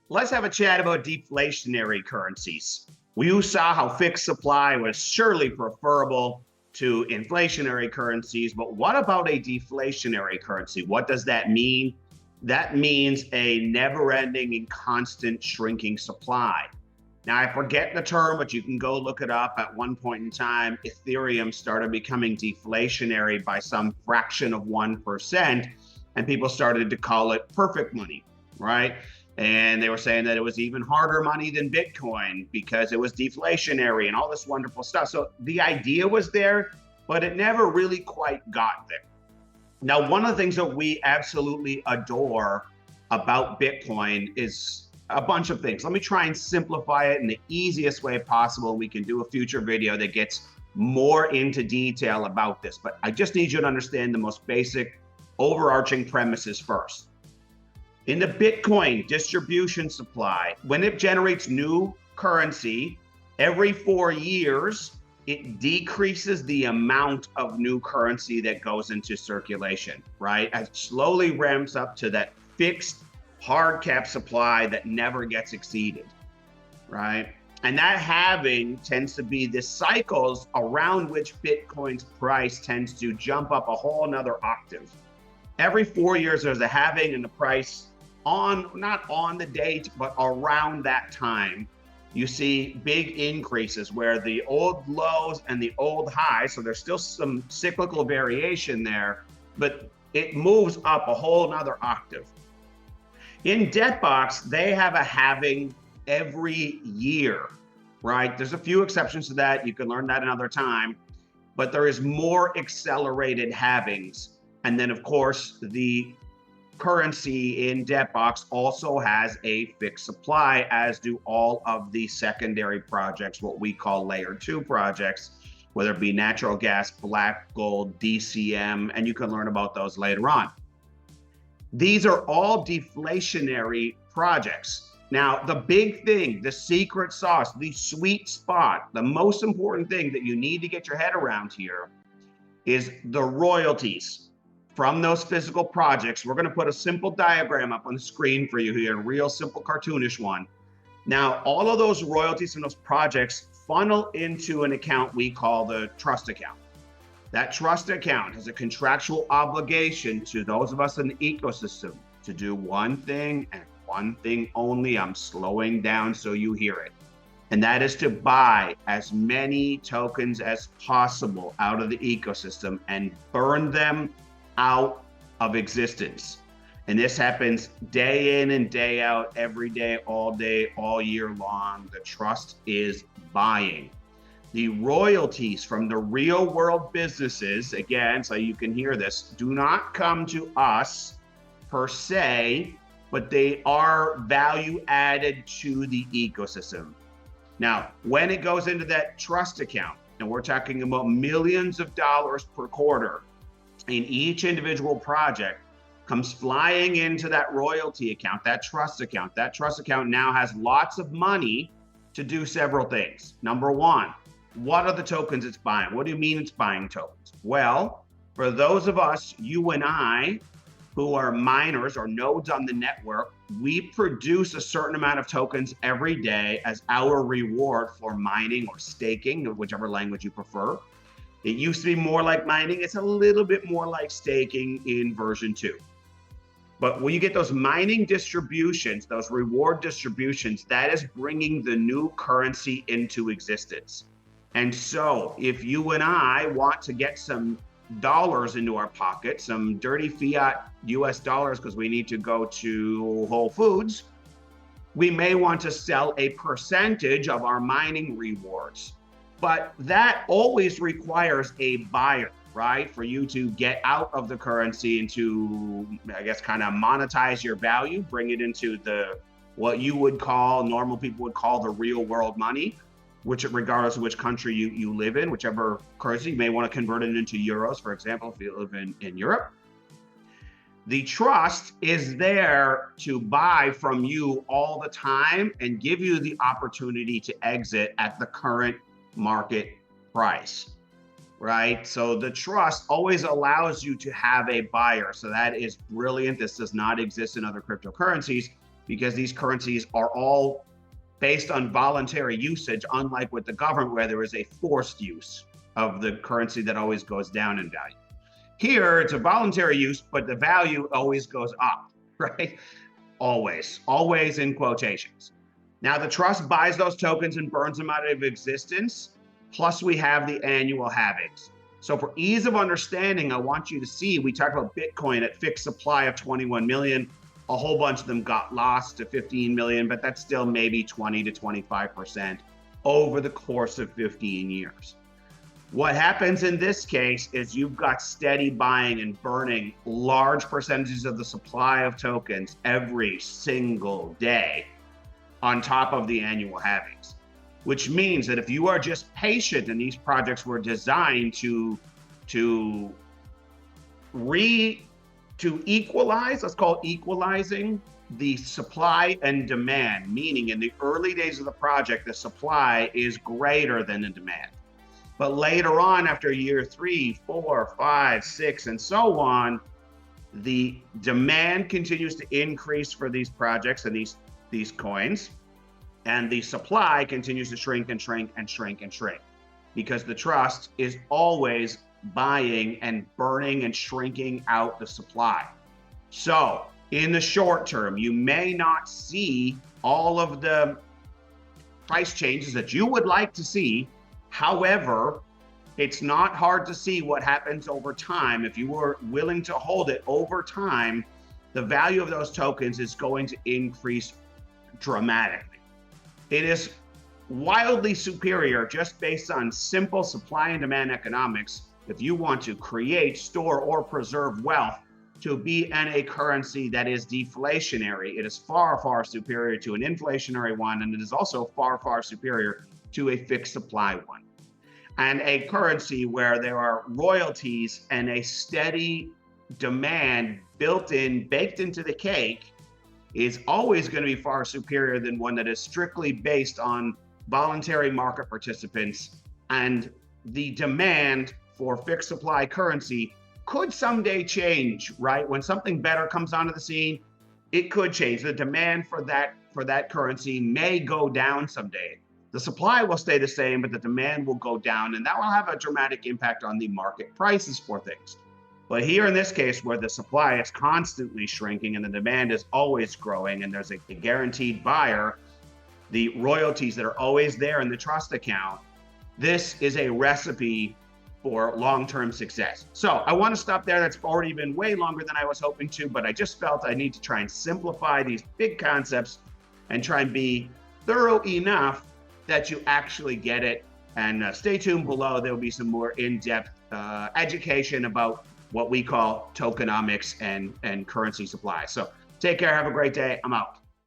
Let's have a chat about deflationary currencies. We saw how fixed supply was surely preferable to inflationary currencies, but what about a deflationary currency? What does that mean? That means a never ending and constant shrinking supply. Now, I forget the term, but you can go look it up. At one point in time, Ethereum started becoming deflationary by some fraction of 1%, and people started to call it perfect money, right? And they were saying that it was even harder money than Bitcoin because it was deflationary and all this wonderful stuff. So the idea was there, but it never really quite got there. Now, one of the things that we absolutely adore about Bitcoin is a bunch of things. Let me try and simplify it in the easiest way possible. We can do a future video that gets more into detail about this, but I just need you to understand the most basic overarching premises first. In the Bitcoin distribution supply, when it generates new currency, every 4 years, it decreases the amount of new currency that goes into circulation, right? It slowly ramps up to that fixed hard cap supply that never gets exceeded, right? And that halving tends to be the cycles around which Bitcoin's price tends to jump up a whole nother octave. Every 4 years, there's a halving in the price not on the date, but around that time. You see big increases where the old lows and the old highs, so there's still some cyclical variation there, but it moves up a whole nother octave. In Debtbox, they have a halving every year, right? There's a few exceptions to that. You can learn that another time, but there is more accelerated halvings. And then, of course, the currency in Debtbox also has a fixed supply, as do all of the secondary projects, what we call layer 2 projects, whether it be natural gas, black gold, DCM, and you can learn about those later on. These are all deflationary projects. Now, the big thing, the secret sauce, the sweet spot, the most important thing that you need to get your head around here is the royalties from those physical projects. We're going to put a simple diagram up on the screen for you here, a real simple cartoonish one. Now, all of those royalties from those projects funnel into an account we call the trust account. That trust account has a contractual obligation to those of us in the ecosystem to do one thing and one thing only. I'm slowing down so you hear it. And that is to buy as many tokens as possible out of the ecosystem and burn them out of existence. And this happens day in and day out, every day, all year long. The trust is buying. The royalties from the real world businesses, again, so you can hear this, do not come to us per se, but they are value added to the ecosystem. Now, when it goes into that trust account, and we're talking about millions of dollars per quarter, in each individual project comes flying into that royalty account, that trust account. That trust account now has lots of money to do several things. Number one, what are the tokens it's buying? What do you mean it's buying tokens? Well, for those of us, you and I, who are miners or nodes on the network, we produce a certain amount of tokens every day as our reward for mining or staking, whichever language you prefer. It used to be more like mining. It's a little bit more like staking in version 2. But when you get those mining distributions, those reward distributions, that is bringing the new currency into existence. And so if you and I want to get some dollars into our pocket, some dirty fiat US dollars, because we need to go to Whole Foods, we may want to sell a percentage of our mining rewards. But that always requires a buyer, right? For you to get out of the currency and to, I guess, kind of monetize your value, bring it into what you would call, normal people would call the real world money, which regardless of which country you live in, whichever currency, you may want to convert it into euros, for example, if you live in Europe. The trust is there to buy from you all the time and give you the opportunity to exit at the current market price, right? So the trust always allows you to have a buyer. So that is brilliant. This does not exist in other cryptocurrencies. because these currencies are all based on voluntary usage, unlike with the government where there is a forced use of the currency that always goes down in value. Here, it's a voluntary use, but the value always goes up, right? Always in quotations. Now, the trust buys those tokens and burns them out of existence, plus we have the annual halvings. So for ease of understanding, I want you to see, we talked about Bitcoin at fixed supply of 21 million. A whole bunch of them got lost to 15 million, but that's still maybe 20 to 25% over the course of 15 years. What happens in this case is you've got steady buying and burning large percentages of the supply of tokens every single day on top of the annual halvings, which means that if you are just patient, and these projects were designed to equalize, let's call it equalizing the supply and demand, meaning in the early days of the project, the supply is greater than the demand. But later on, after year 3, 4, 5, 6, and so on, the demand continues to increase for these projects and these coins, and the supply continues to shrink and shrink and shrink and shrink, because the trust is always buying and burning and shrinking out the supply. So in the short term, you may not see all of the price changes that you would like to see. However, it's not hard to see what happens over time. If you were willing to hold it over time, the value of those tokens is going to increase dramatically. It is wildly superior just based on simple supply and demand economics. If you want to create, store, or preserve wealth, to be in a currency that is deflationary, it is far, far superior to an inflationary one, and it is also far, far superior to a fixed supply one. And a currency where there are royalties and a steady demand baked into the cake is always going to be far superior than one that is strictly based on voluntary market participants. And the demand for fixed supply currency could someday change, right? When something better comes onto the scene, it could change. The demand for that currency may go down someday. The supply will stay the same, but the demand will go down, and that will have a dramatic impact on the market prices for things. But here in this case, where the supply is constantly shrinking and the demand is always growing, and there's a guaranteed buyer, the royalties that are always there in the trust account, this is a recipe for long-term success. So I want to stop there. That's already been way longer than I was hoping to, but I just felt I need to try and simplify these big concepts and try and be thorough enough that you actually get it. And stay tuned below. There'll be some more in-depth education about what we call tokenomics and currency supply. So take care. Have a great day. I'm out.